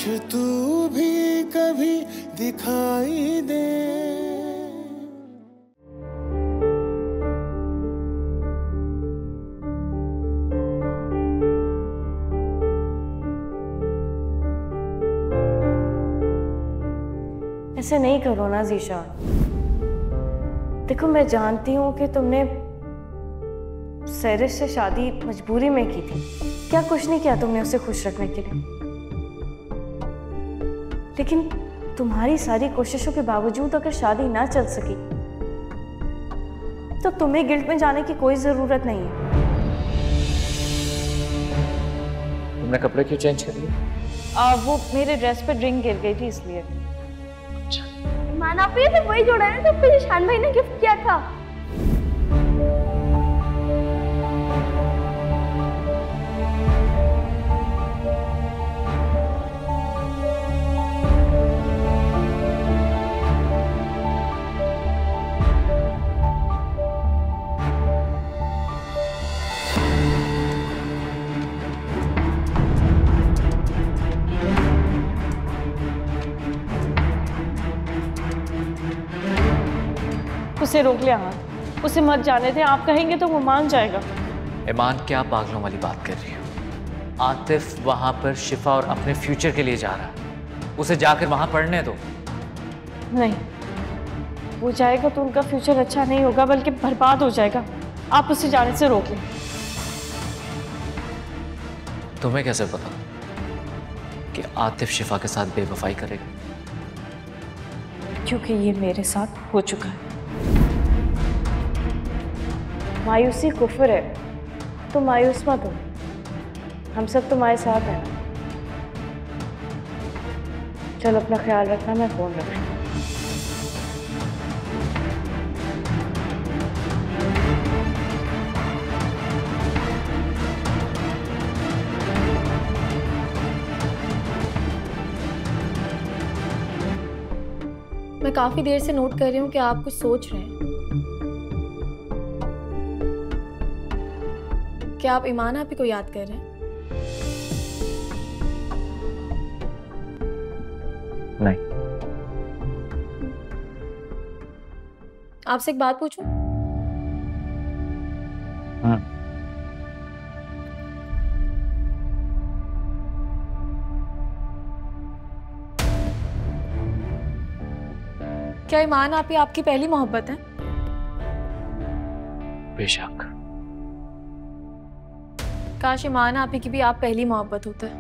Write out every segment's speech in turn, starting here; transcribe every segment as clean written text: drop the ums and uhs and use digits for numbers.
तू भी कभी दिखाई दे। ऐसे नहीं करो ना ज़ीशान। देखो मैं जानती हूँ कि तुमने सैरिश से शादी मजबूरी में की थी। क्या कुछ नहीं किया तुमने उसे खुश रखने के लिए, लेकिन तुम्हारी सारी कोशिशों के बावजूद अगर शादी ना चल सकी तो तुम्हें गिल्ट में जाने की कोई जरूरत नहीं है। तुमने कपड़े क्यों चेंज कर लिए? वो मेरे ड्रेस पे ड्रिंक गिर गई थी इसलिए। माना पे तो वही जोड़ा है जो मुझे शान भाई ने गिफ्ट किया था। उसे रोक लिया, उसे मत जाने दें। आप कहेंगे तो वो मान जाएगा। ईमान, क्या पागलों वाली बात कर रही हो? आतिफ वहां पर शिफा और अपने फ्यूचर के लिए जा रहा है, उसे जाकर वहां पढ़ने दो। नहीं, वो जाएगा तो उनका फ्यूचर अच्छा नहीं होगा बल्कि बर्बाद हो जाएगा। आप उसे जाने से रोक लें। तुम्हें कैसे पता कि आतिफ शिफा के साथ बेवफाई करेगा? क्योंकि ये मेरे साथ हो चुका है। मायूसी कुफ्र है तो मायूस मत हो, हम सब तुम्हारे साथ हैं। चलो अपना ख्याल रखना, मैं फोन रख रही हूँ। मैं काफी देर से नोट कर रही हूँ कि आप कुछ सोच रहे हैं। क्या आप ईमान आपी को याद कर रहे हैं? नहीं। आपसे एक बात पूछूं? हाँ। क्या ईमान आपी आपकी पहली मोहब्बत है? बेशक। काश ईमान आपी की भी आप पहली मोहब्बत होता है।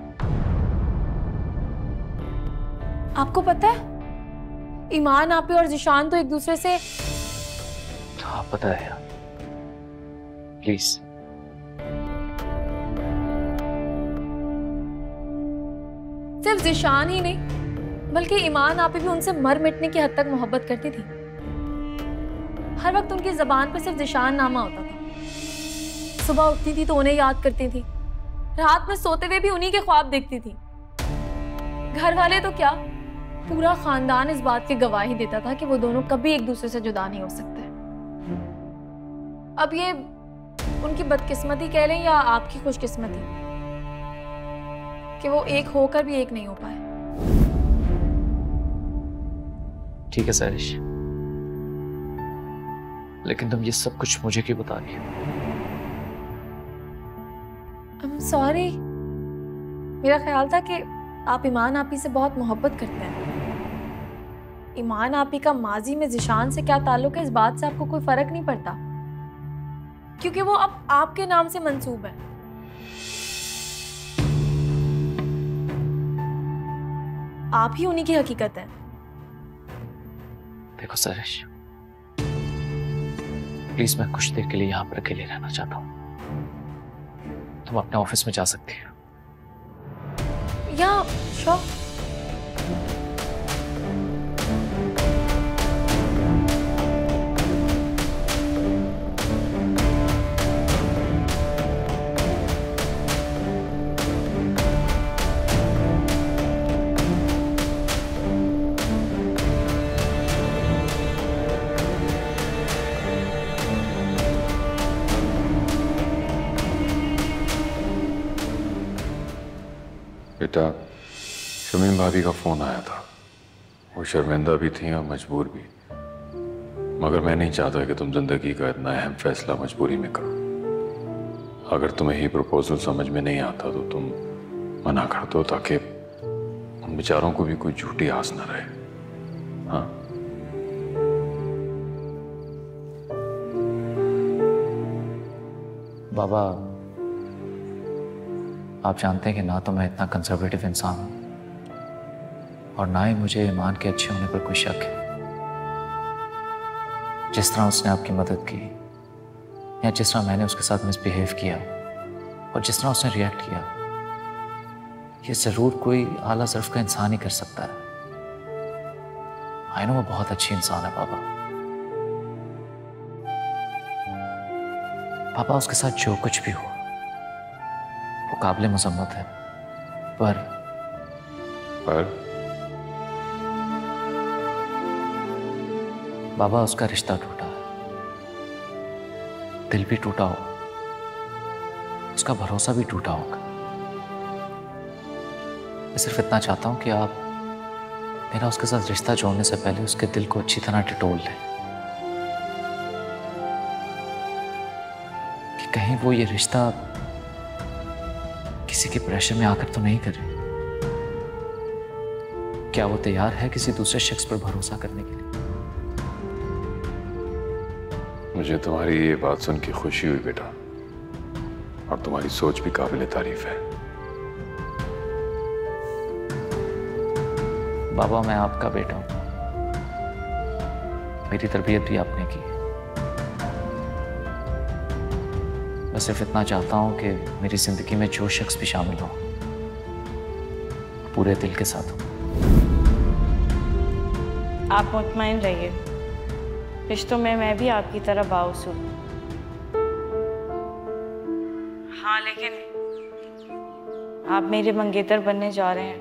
आपको पता है ईमान आपी और ज़ीशान तो एक दूसरे से। हाँ पता है यार, प्लीज। सिर्फ ज़ीशान ही नहीं बल्कि ईमान आपी भी उनसे मर मिटने की हद तक मोहब्बत करती थी। हर वक्त उनकी जबान पर सिर्फ ज़ीशान नामा होता था। सुबह उठती थी तो उन्हें याद करती थी, रात में सोते हुए भी उन्हीं के ख्वाब देखती थी। घर वाले तो क्या, पूरा खानदान इस बात की गवाही देता था कि वो दोनों कभी एक दूसरे से जुदा नहीं हो सकते। अब ये उनकी बदकिस्मती कह लें या आपकी खुशकिस्मती कि वो एक होकर भी एक नहीं हो पाए। ठीक है सैरिश, लेकिन तुम ये सब कुछ मुझे क्यों बता रही हो? सॉरी, मेरा ख्याल था कि आप ईमान आपी से बहुत मोहब्बत करते हैं। ईमान आपी का माजी में ज़ीशान से क्या ताल्लुक है इस बात से आपको कोई फर्क नहीं पड़ता, क्योंकि वो अब आपके नाम से मंसूब है। आप ही उन्हीं की हकीकत है। देखो सैरिश, प्लीज मैं कुछ देर के लिए यहाँ पर अकेले रहना चाहता हूँ। तुम अपने ऑफिस में जा सकती हो। या श्योर। बेटा, शमीम भाभी का फोन आया था। वो शर्मिंदा भी थी और मजबूर भी, मगर मैं नहीं चाहता कि तुम जिंदगी का इतना अहम फैसला मजबूरी में करो। अगर तुम्हें ये प्रपोजल समझ में नहीं आता तो तुम मना कर दो, ताकि उन बेचारों को भी कोई झूठी आस न रहे। हाँ, बाबा, आप जानते हैं कि ना तो मैं इतना कंजर्वेटिव इंसान हूं और ना ही मुझे ईमान के अच्छे होने पर कोई शक है। जिस तरह उसने आपकी मदद की या जिस तरह मैंने उसके साथ मिसबिहेव किया और जिस तरह उसने रिएक्ट किया, ये जरूर कोई आला ज़र्फ का इंसान ही कर सकता है। आई नो वो बहुत अच्छी इंसान है बाबा। पापा, उसके साथ जो कुछ भी हो वो काबिल मजम्मत है, पर बाबा उसका रिश्ता टूटा है, दिल भी टूटा हो, उसका भरोसा भी टूटा होगा। मैं सिर्फ इतना चाहता हूं कि आप मेरा उसके साथ रिश्ता जोड़ने से पहले उसके दिल को अच्छी तरह टटोल लें, कि कहीं वो ये रिश्ता किसी के प्रेशर में आकर तो नहीं करे। क्या वो तैयार है किसी दूसरे शख्स पर भरोसा करने के लिए? मुझे तुम्हारी ये बात सुन के खुशी हुई बेटा, और तुम्हारी सोच भी काबिल तारीफ है। बाबा, मैं आपका बेटा हूं, मेरी तरबियत भी आपने की है। मैं सिर्फ इतना चाहता हूं कि मेरी जिंदगी में जो शख्स भी शामिल हो पूरे दिल के साथ हो। आप मुतमईन रहिए, रिश्तों में मैं भी आपकी तरह बाउसूल हूँ। हाँ, लेकिन आप मेरे मंगेतर बनने जा रहे हैं,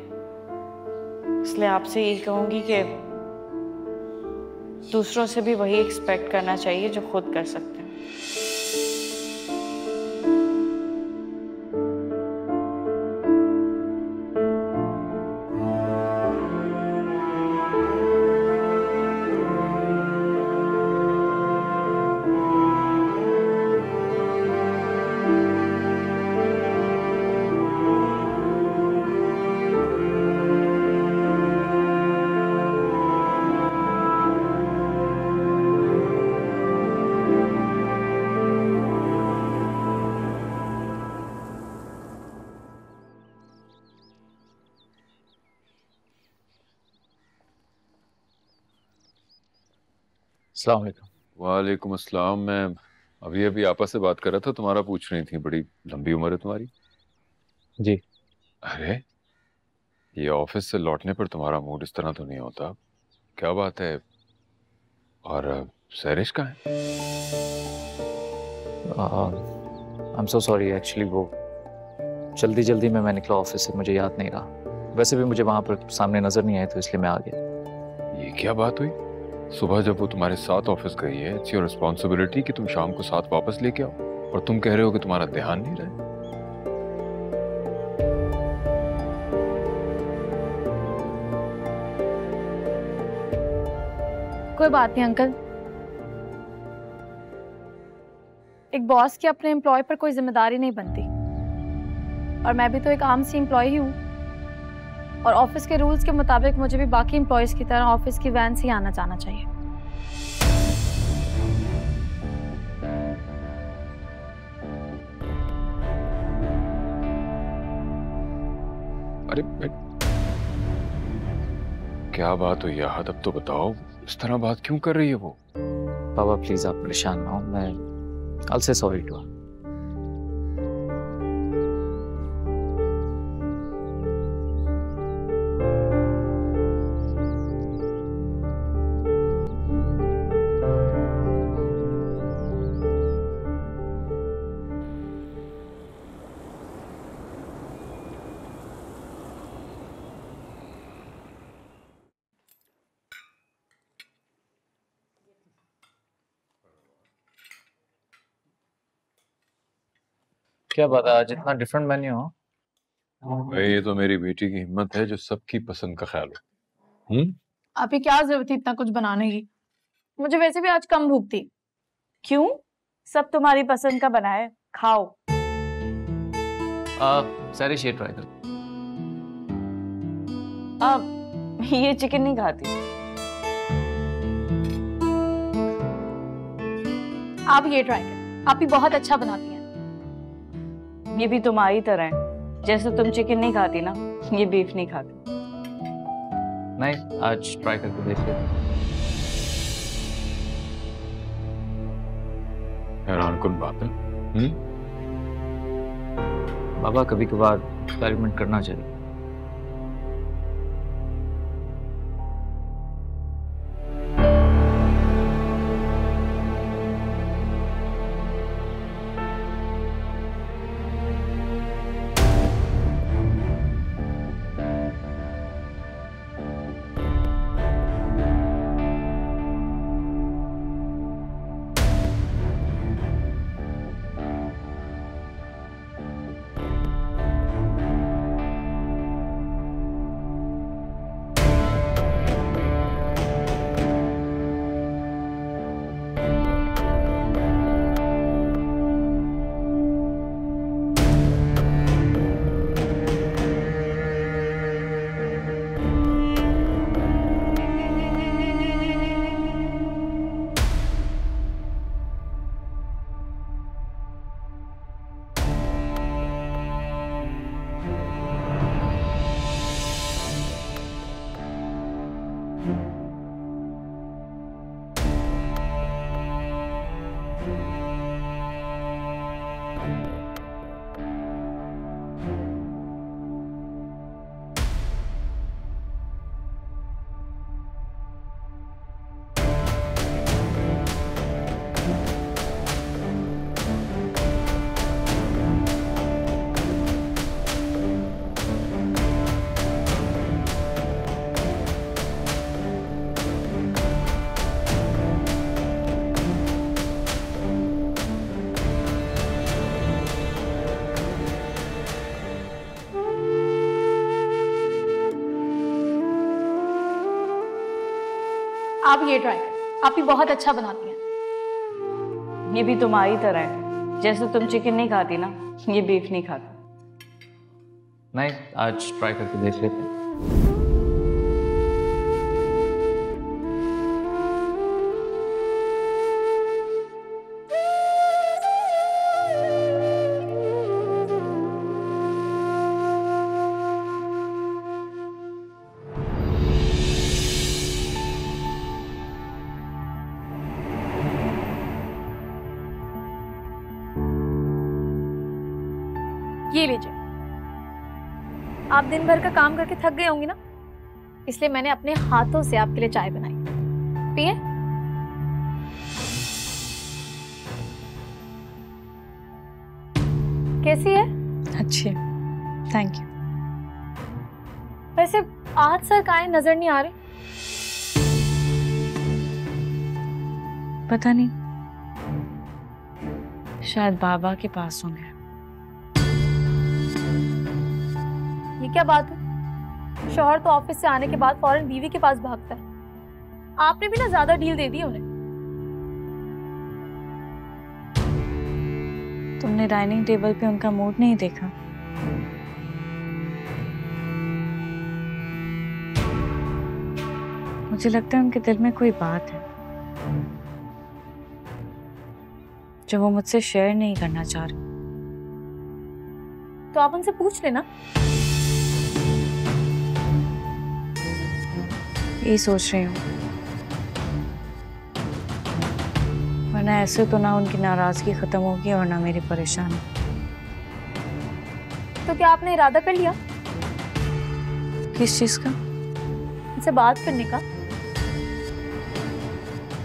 इसलिए आपसे यही कहूंगी कि दूसरों से भी वही एक्सपेक्ट करना चाहिए जो खुद कर सकते हैं। अस्सलाम वालेकुम। वालेकुम अस्सलाम। मैं अभी अभी आपस से बात कर रहा था, तुम्हारा पूछ रही थी। बड़ी लंबी उम्र है तुम्हारी। जी। अरे, ये ऑफिस से लौटने पर तुम्हारा मूड इस तरह तो नहीं होता, क्या बात है? और सैरिश कहाँ है? I am so sorry, actually वो जल्दी जल्दी में मैं निकला ऑफिस से, मुझे याद नहीं रहा। वैसे भी मुझे वहां पर सामने नजर नहीं आए, तो इसलिए मैं आ गया। ये क्या बात हुई? सुबह जब वो तुम्हारे साथ ऑफिस गई है, इट्स योर रिस्पॉन्सिबिलिटी कि तुम शाम को साथ वापस लेके आओ, और तुम कह रहे हो कि तुम्हारा ध्यान नहीं रहा। कोई बात नहीं अंकल, एक बॉस की अपने एम्प्लॉय पर कोई जिम्मेदारी नहीं बनती, और मैं भी तो एक आम सी एम्प्लॉय ही हूँ, और ऑफिस के रूल्स के मुताबिक मुझे भी बाकी एम्प्लॉयज की तरह ऑफिस की वैन से ही आना जाना चाहिए। अरे क्या बात हुई यार, अब तो बताओ, इस तरह बात क्यों कर रही है वो? बाबा प्लीज आप परेशान ना हो, मैं I'll say sorry to her. क्या बात है, आज इतना डिफरेंट मेन्यू हो? भाई ये तो मेरी बेटी की हिम्मत है जो सबकी पसंद का ख्याल हो। आप ही क्या जरूरत थी इतना कुछ बनाने की? मुझे वैसे भी आज कम भूख थी। क्यों? सब तुम्हारी पसंद का बना है, खाओ। सैरिश ये ट्राई करो। ये चिकन नहीं खाती। आप ये ट्राई करें, आप ही बहुत अच्छा बनाती हैं। ये भी तुम्हारी तरह है, जैसे तुम चिकन नहीं खाती ना, ये बीफ नहीं खाती। नहीं, आज ट्राई करके देख लेते हैं। हैरानकुन बात है। बाबा कभी कभार एक्सपेरिमेंट करना चाहिए। आप ये ट्राई करें, आप ही बहुत अच्छा बनाती हैं। ये भी तुम्हारी तरह है, जैसे तुम चिकन नहीं खाती ना, ये बीफ नहीं खाती। नहीं, आज ट्राई करके देख लेते हैं। ये लीजिए। आप दिन भर का काम करके थक गए होंगे ना, इसलिए मैंने अपने हाथों से आपके लिए चाय बनाई। पिए। कैसी है? अच्छी, थैंक यू। वैसे आज सर काहे नजर नहीं आ रहे? पता नहीं, शायद बाबा के पास होंगे। ये क्या बात है? शौहर तो ऑफिस से आने के बाद फौरन बीवी के पास भागता है। आपने भी ना ज्यादा ढील दे दी उन्हें। तुमने डाइनिंग टेबल पे उनका मूड नहीं देखा? मुझे लगता है उनके दिल में कोई बात है जो वो मुझसे शेयर नहीं करना चाह रहे। तो आप उनसे पूछ लेना। यही सोच रही हूँ, वरना ऐसे तो ना उनकी नाराजगी खत्म होगी और ना मेरी परेशानी। तो क्या आपने इरादा कर लिया? किस चीज का? उनसे बात करने का।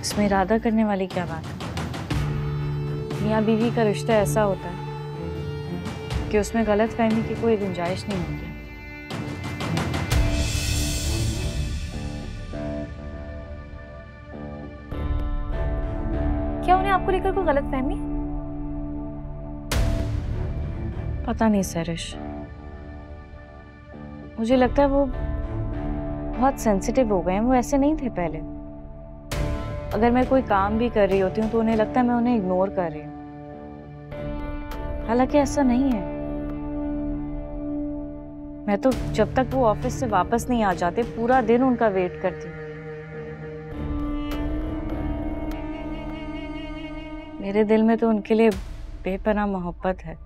इसमें इरादा करने वाली क्या बात है? मियाँ बीवी का रिश्ता ऐसा होता है कि उसमें गलतफहमी की कोई गुंजाइश नहीं होती। क्या उन्हें आपको लेकर कोई मुझे लगता है वो बहुत सेंसिटिव हो गए हैं, वो ऐसे नहीं थे पहले। अगर मैं कोई काम भी कर रही होती हूँ तो उन्हें लगता है मैं उन्हें इग्नोर कर रही हूँ, हालांकि ऐसा नहीं है। मैं तो जब तक वो ऑफिस से वापस नहीं आ जाते पूरा दिन उनका वेट करती हूँ। मेरे दिल में तो उनके लिए बेपनाह मोहब्बत है।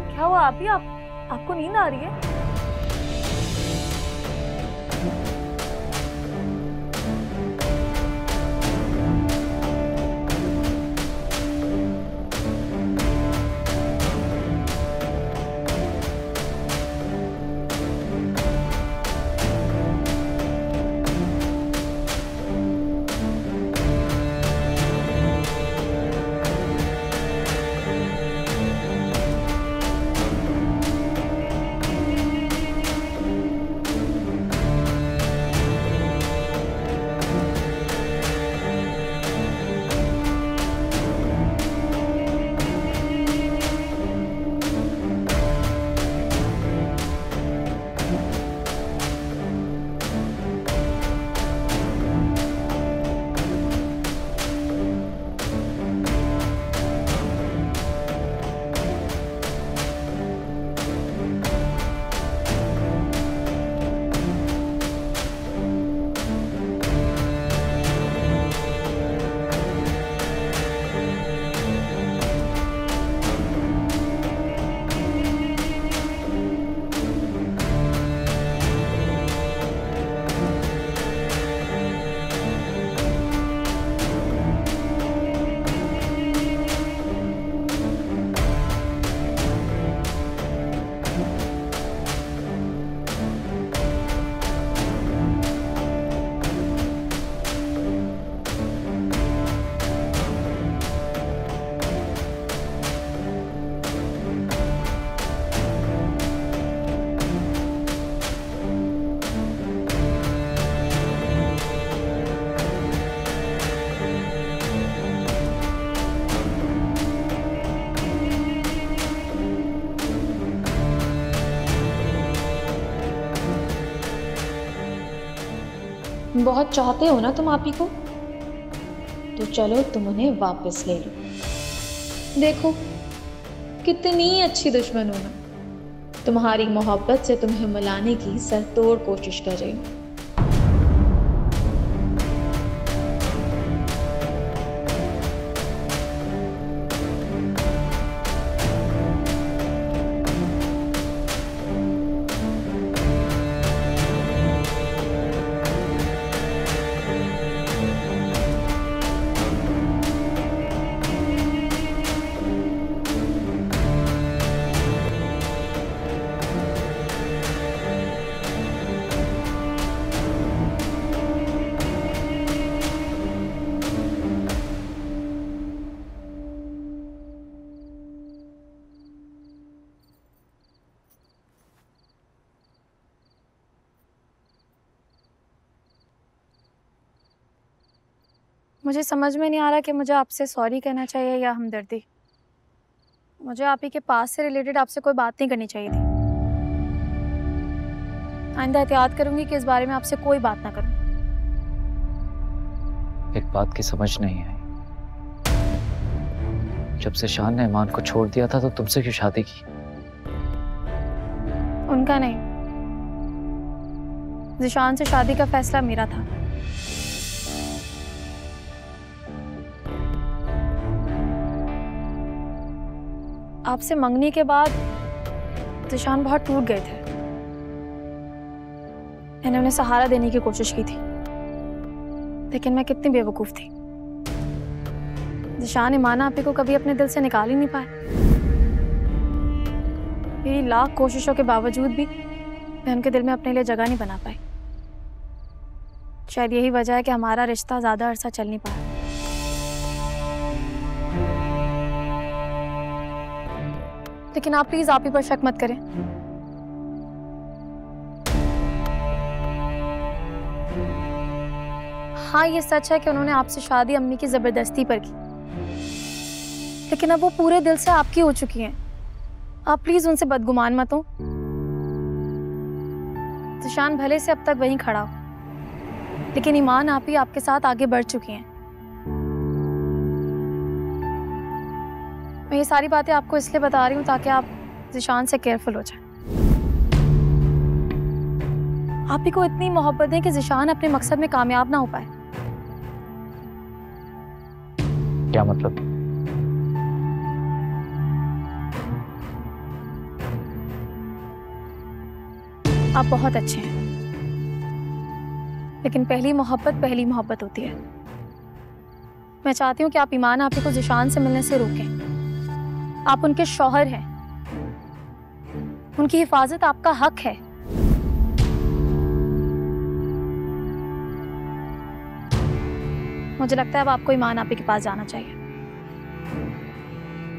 क्या हुआ आपको नींद आ रही है? बहुत चाहते हो ना तुम आपी को, तो चलो तुम उन्हें वापस ले लो। देखो कितनी अच्छी दुश्मन हो ना, तुम्हारी मोहब्बत से तुम्हें मिलाने की सरतोड़ कोशिश कर रही हूँ। मुझे समझ में नहीं आ रहा कि मुझे आपसे सॉरी कहना चाहिए या हमदर्दी। मुझे आप ही के पास से रिलेटेड आपसे कोई बात नहीं करनी चाहिए थी। आइंदा एहतियात करूंगी कि इस बारे में आपसे कोई बात ना करूं। एक बात की समझ नहीं आई, जब से शान ने ईमान को छोड़ दिया था तो तुमसे क्यों शादी की? उनका नहीं, ज़िशान से शादी का फैसला मेरा था। आपसे मंगनी के बाद ज़िशान बहुत टूट गए थे। मैंने उन्हें सहारा देने की कोशिश की थी, लेकिन मैं कितनी बेवकूफ़ थी। ज़िशान ईमान आपी को कभी अपने दिल से निकाल ही नहीं पाए। मेरी लाख कोशिशों के बावजूद भी मैं उनके दिल में अपने लिए जगह नहीं बना पाई। शायद यही वजह है कि हमारा रिश्ता ज़्यादा अरसा चल नहीं पाया। लेकिन आप प्लीज आप ही पर शक मत करें। हाँ, ये सच है कि उन्होंने आपसे शादी अम्मी की जबरदस्ती पर की, लेकिन अब वो पूरे दिल से आपकी हो चुकी हैं। आप प्लीज उनसे बदगुमान मत हो। ज़ीशान भले से अब तक वहीं खड़ा हो, लेकिन ईमान आप ही आपके साथ आगे बढ़ चुकी हैं। मैं ये सारी बातें आपको इसलिए बता रही हूँ ताकि आप ज़ीशान से केयरफुल हो जाए। आप ही को इतनी मोहब्बत है कि ज़ीशान अपने मकसद में कामयाब ना हो पाए। क्या मतलब? आप बहुत अच्छे हैं, लेकिन पहली मोहब्बत होती है। मैं चाहती हूँ कि आप ईमान आपी को ज़ीशान से मिलने से रोकें। आप उनके शौहर हैं, उनकी हिफाजत आपका हक है। मुझे लगता है अब आपको ईमान आपी के पास जाना चाहिए।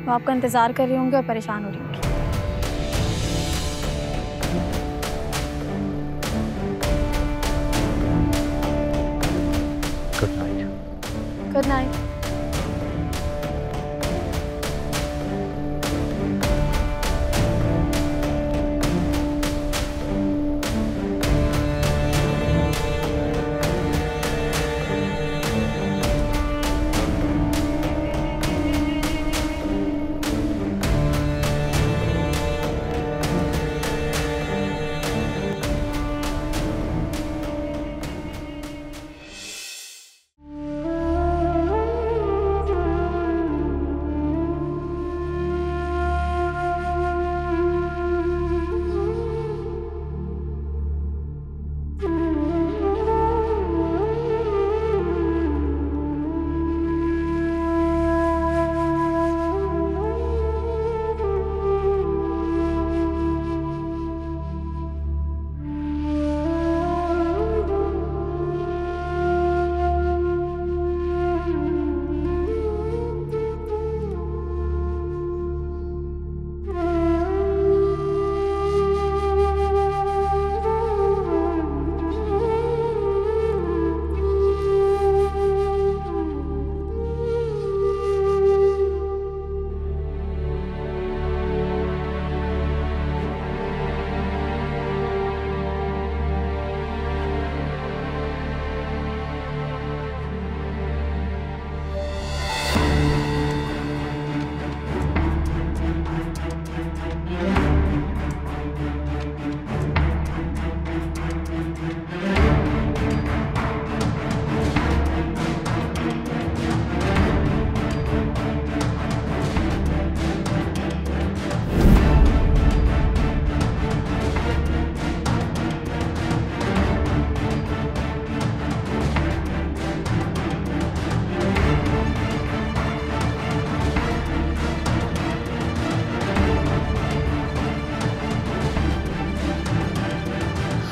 वो आपका इंतजार कर रहे होंगे और परेशान हो रही होंगी। Good night. Good night.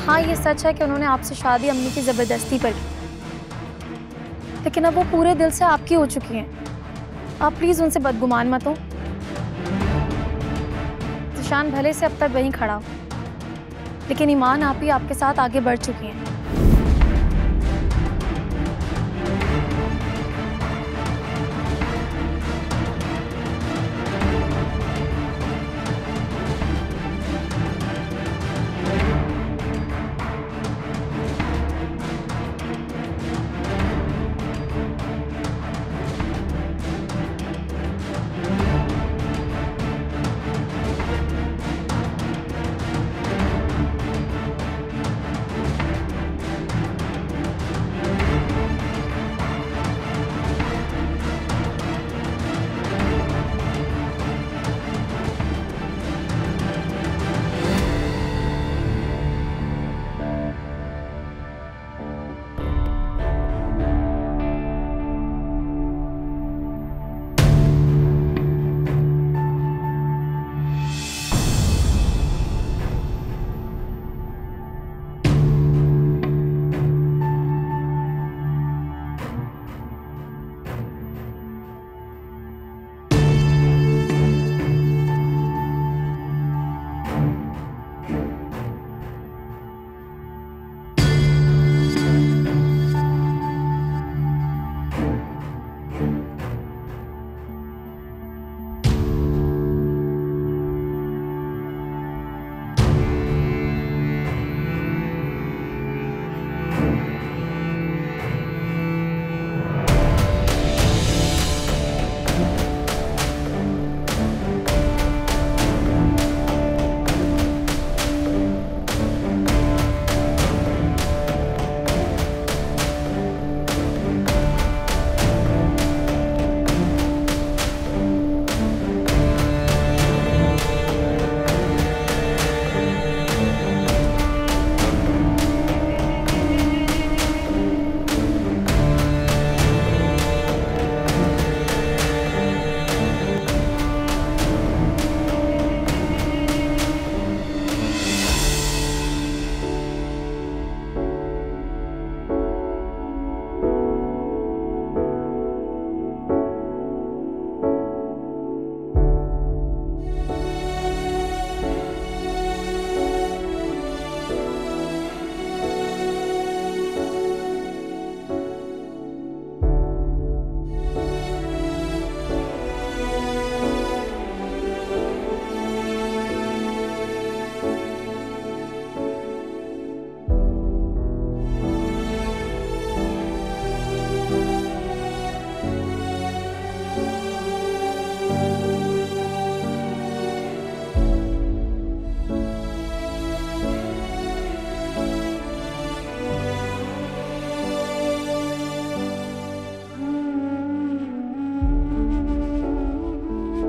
हाँ, ये सच है कि उन्होंने आपसे शादी अम्मी की ज़बरदस्ती पर की, लेकिन अब वो पूरे दिल से आपकी हो चुकी हैं। आप प्लीज़ उनसे बदगुमान मत हो। ज़ीशान भले से अब तक वहीं खड़ा हो, लेकिन ईमान आप ही आपके साथ आगे बढ़ चुकी हैं।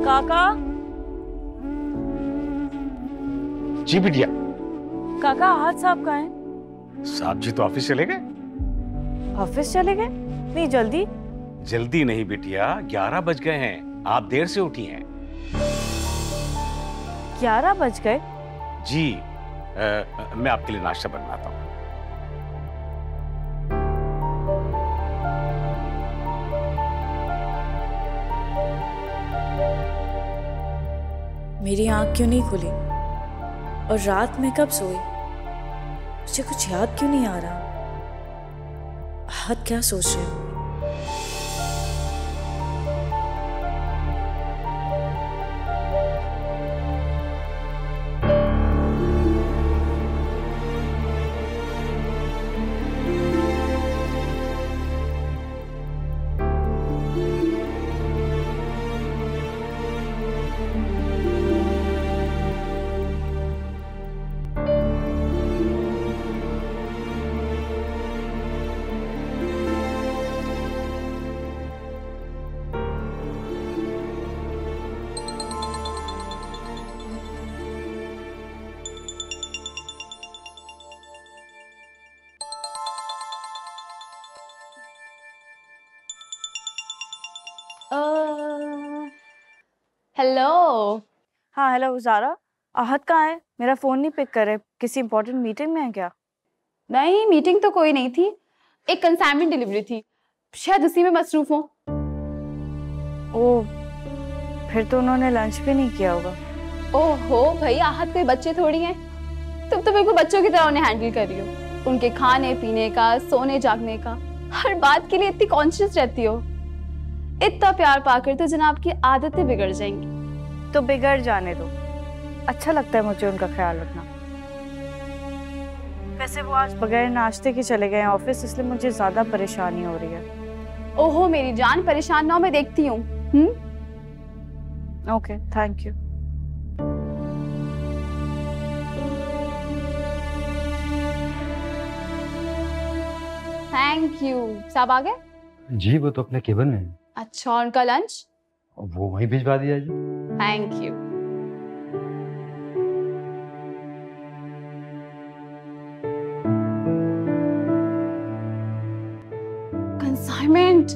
काका, जी बिटिया। काका आहत साहब कहाँ हैं? साहब जी तो ऑफिस चले गए। ऑफिस चले गए? नहीं जल्दी? जल्दी नहीं बिटिया, 11 बज गए हैं। आप देर से उठी हैं। 11 बज गए? जी मैं आपके लिए नाश्ता बनवाता हूँ। मेरी आंख क्यों नहीं खुली? और रात में कब सोई? मुझे कुछ याद क्यों नहीं आ रहा? आहत क्या सोच रहे हो? हेलो। हाँ हेलो ज़ारा, आहत कहाँ है? मेरा फ़ोन नहीं पिक करे। किसी इंपॉर्टेंट मीटिंग में है क्या? नहीं, मीटिंग तो कोई नहीं थी, एक कंसाइनमेंट डिलीवरी थी, शायद उसी में मसरूफ हो। ओह, फिर तो उन्होंने लंच भी नहीं किया होगा। ओहो भाई, आहत कोई बच्चे थोड़ी हैं, तुम तो बिल्कुल बच्चों की तरह उन्हें हैंडल कर रही हो। उनके खाने पीने का, सोने जागने का, हर बात के लिए इतनी कॉन्शियस रहती हो। इतना प्यार पाकर तो जनाब की आदतें बिगड़ जाएंगी। तो बिगड़ जाने दो, अच्छा लगता है मुझे उनका ख्याल रखना। वैसे वो आज बगैर नाश्ते के चले गए ऑफिस, इसलिए मुझे ज्यादा परेशानी हो रही है। ओहो मेरी जान, परेशान ना हो, मैं देखती हूँ। Okay, thank you. Thank you. साहब आ गए? जी वो तो अपने केबिन में है। अच्छा, उनका लंच? वो वहीं भिजवा दिया जी। Thank you. कंसाइनमेंट?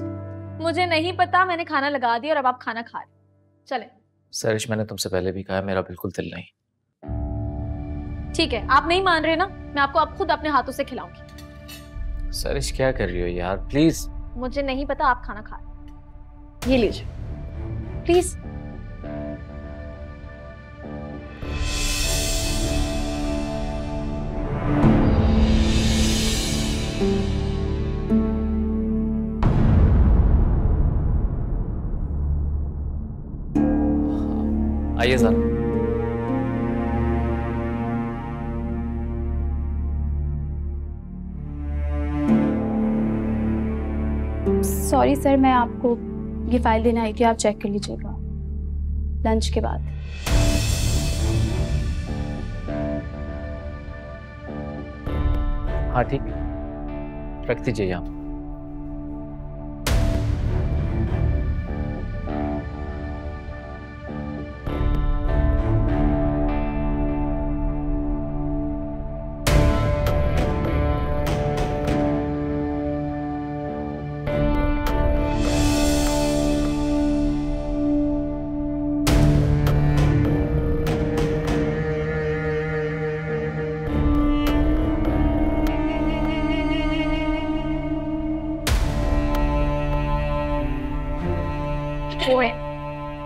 मुझे नहीं पता, मैंने खाना लगा दिया और अब आप खाना खा रहे। चले। सरिश, मैंने तुमसे पहले भी कहा, मेरा बिल्कुल दिल नहीं। ठीक है, आप नहीं मान रहे ना, मैं आपको अब खुद अपने हाथों से खिलाऊंगी। सरिश क्या कर रही हो यार, प्लीज। मुझे नहीं पता, आप खाना खा रहे। ये लीजिए प्लीज। आइए ज़रा। सॉरी सर, मैं आपको ये फाइल देने आई थी, आप चेक कर लीजिएगा लंच के बाद। हाँ ठीक, रख दीजिए यहाँ।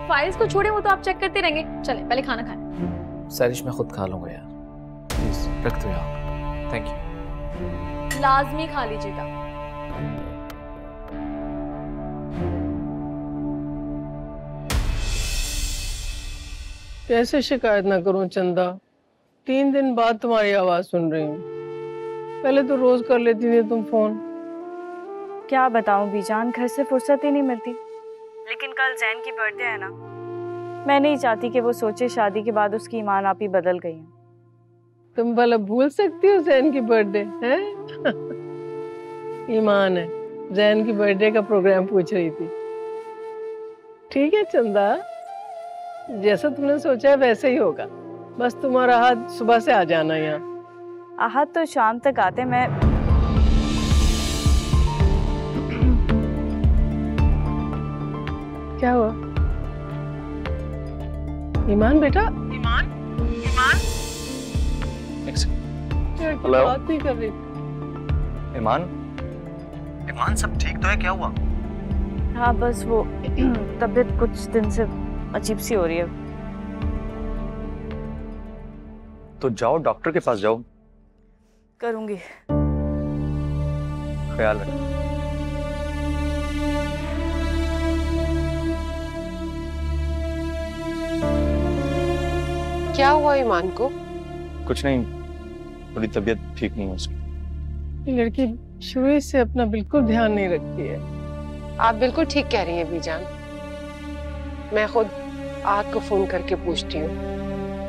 फाइल्स को छोड़े, वो तो आप चेक करते रहेंगे। चले पहले खाना खाएं। सरिश मैं खुद खा लूंगा यार, प्लीज रख दो यहाँ। Thank you. लाजमी खा लीजिएगा। कैसे शिकायत ना करूं चंदा, 3 दिन बाद तुम्हारी आवाज सुन रही हूँ। पहले तो रोज कर लेती थी तुम फोन। क्या बताऊं बीजान, घर से फुर्सत ही नहीं मिलती। लेकिन कल जैन की बर्थडे है ना, मैं नहीं चाहती कि वो सोचे शादी के बाद उसकी ईमान आप ही बदल गई हैं। तुम भला भूल सकती हो जैन की बर्थडे है? ईमान है, जैन की बर्थडे का प्रोग्राम पूछ रही थी। ठीक है चंदा, जैसा तुमने सोचा है वैसे ही होगा। बस तुम और आहत सुबह से आ जाना यहाँ। आहत तो शाम तक आते। मैं क्या हुआ? ईमान बेटा, ईमान, ईमान। हेलो। बात नहीं कर रही। ईमान, ईमान सब ठीक तो है? क्या हुआ? हाँ बस वो तबीयत कुछ दिन से अजीब सी हो रही है। तो जाओ डॉक्टर के पास जाओ। करूंगी। ख्याल रखो। क्या हुआ ईमान को? कुछ नहीं, थोड़ी तबीयत ठीक नहीं है उसकी। ये लड़की शुरू से अपना बिल्कुल ध्यान नहीं रखती है। आप बिल्कुल ठीक कह रही हैं बीजान। मैं खुद आहत को फोन करके पूछती हूँ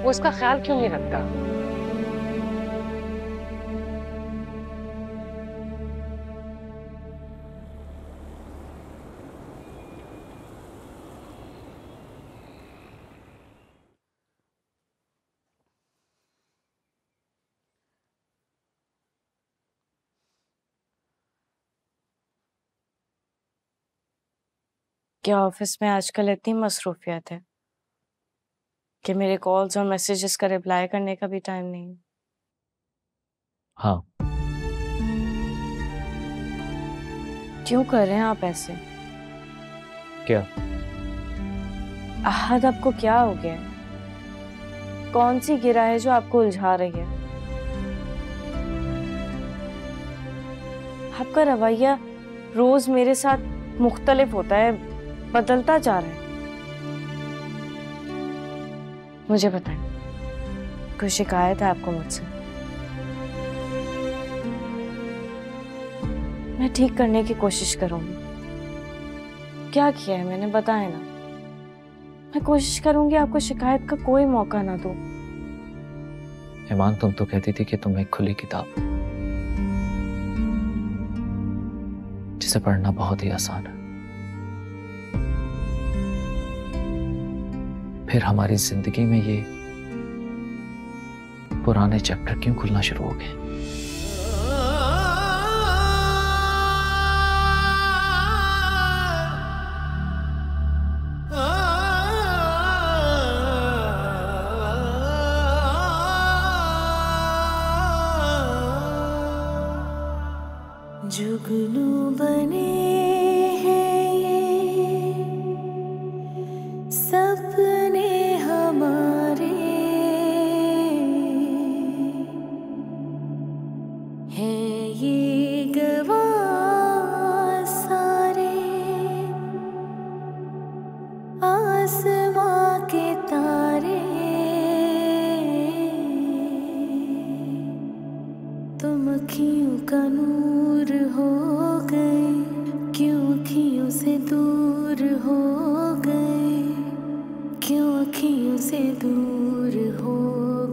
वो उसका ख्याल क्यों नहीं रखता। क्या ऑफिस में आजकल इतनी मसरूफियत है कि मेरे कॉल्स और मैसेजेस का रिप्लाई करने का भी टाइम नहीं? हाँ। क्यों कर रहे हैं आप ऐसे? क्या? आहत आपको क्या हो गया है? कौन सी गिरा है जो आपको उलझा रही है? आपका रवैया रोज मेरे साथ मुख्तलिफ होता है, बदलता जा रहा है। मुझे बताएं, कोई शिकायत है आपको मुझसे? मैं ठीक करने की कोशिश करूंगी। क्या किया है मैंने, बताएं ना। मैं कोशिश करूंगी आपको शिकायत का कोई मौका ना दूं। ईमान, तुम तो कहती थी कि तुम एक खुली किताब हो जिसे पढ़ना बहुत ही आसान है। फिर हमारी जिंदगी में ये पुराने चैप्टर क्यों खुलना शुरू हो गए? जुगनू बने हैं ये सपने हमारे, हैं ये गवाह सारे आसमां के तारे। तुम अखियों का नूर हो गए, क्यों अखियों से दूर हो गए, क्यों अखियों से दूर हो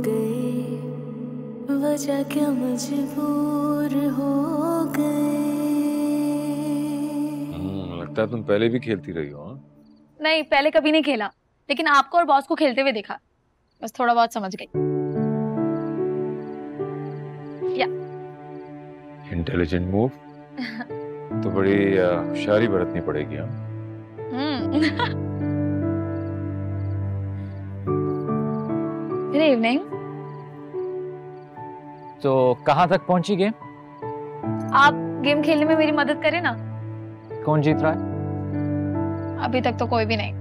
गए, वजह क्या मजबूर हो गए। लगता है तुम पहले भी खेलती रही हो। हाँ? नहीं, पहले कभी नहीं खेला, लेकिन आपको और बॉस को खेलते हुए देखा, बस थोड़ा बहुत समझ गई। या इंटेलिजेंट मूव। तो बड़ी होशियारी बरतनी पड़ेगी। हाँ? Good evening. तो कहाँ तक पहुंची गेम? आप गेम खेलने में मेरी मदद करें ना। कौन जीत रहा है? अभी तक तो कोई भी नहीं।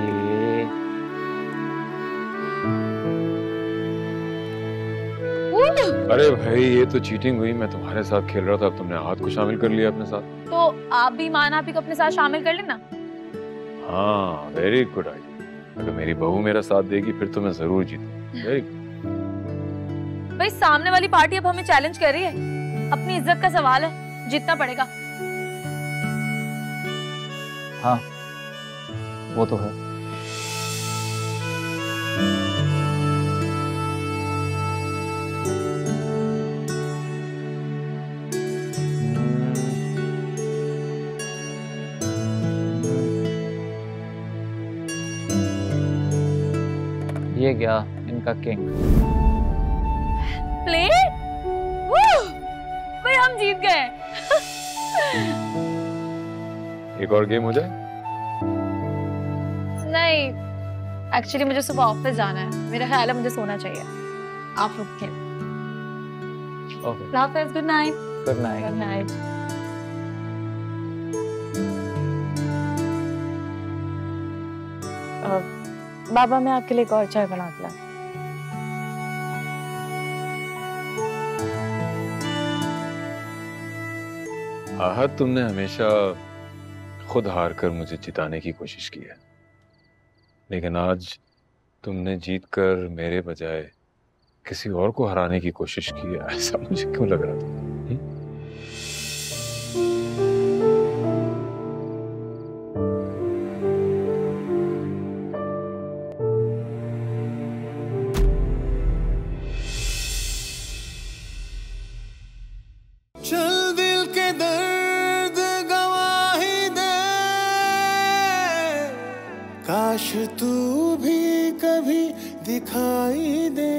ये अरे भाई, ये तो चीटिंग हुई। मैं तुम्हारे साथ खेल रहा था, अब तुमने आहत को शामिल कर लिया अपने साथ। तो आप भी ईमान आपी को अपने साथ शामिल कर लेना। हाँ, वेरी गुड आइडिया। अगर मेरी बहू मेरा साथ देगी फिर तो मैं जरूर जीतूंगा। Very good. भाई, सामने वाली पार्टी अब हमें चैलेंज कर रही है, अपनी इज्जत का सवाल है, जीतना पड़ेगा। हाँ, वो तो है। ये गया इनका किंग। प्लेट भाई हम जीत गए। एक और गेम हो जाए? नहीं, एक्चुअली मुझे सुबह ऑफिस जाना है, मेरा ख्याल है मुझे सोना चाहिए। आप लोग खेल। Okay, good night. Good night. Good night. बाबा मैं आपके लिए एक और चाय बना के लाई। आहत, तुमने हमेशा खुद हार कर मुझे जिताने की कोशिश की है, लेकिन आज तुमने जीत कर मेरे बजाय किसी और को हराने की कोशिश की है। ऐसा मुझे क्यों लग रहा था? चल दिल के दर्द गवाही दे, काश तू भी कभी दिखाई दे।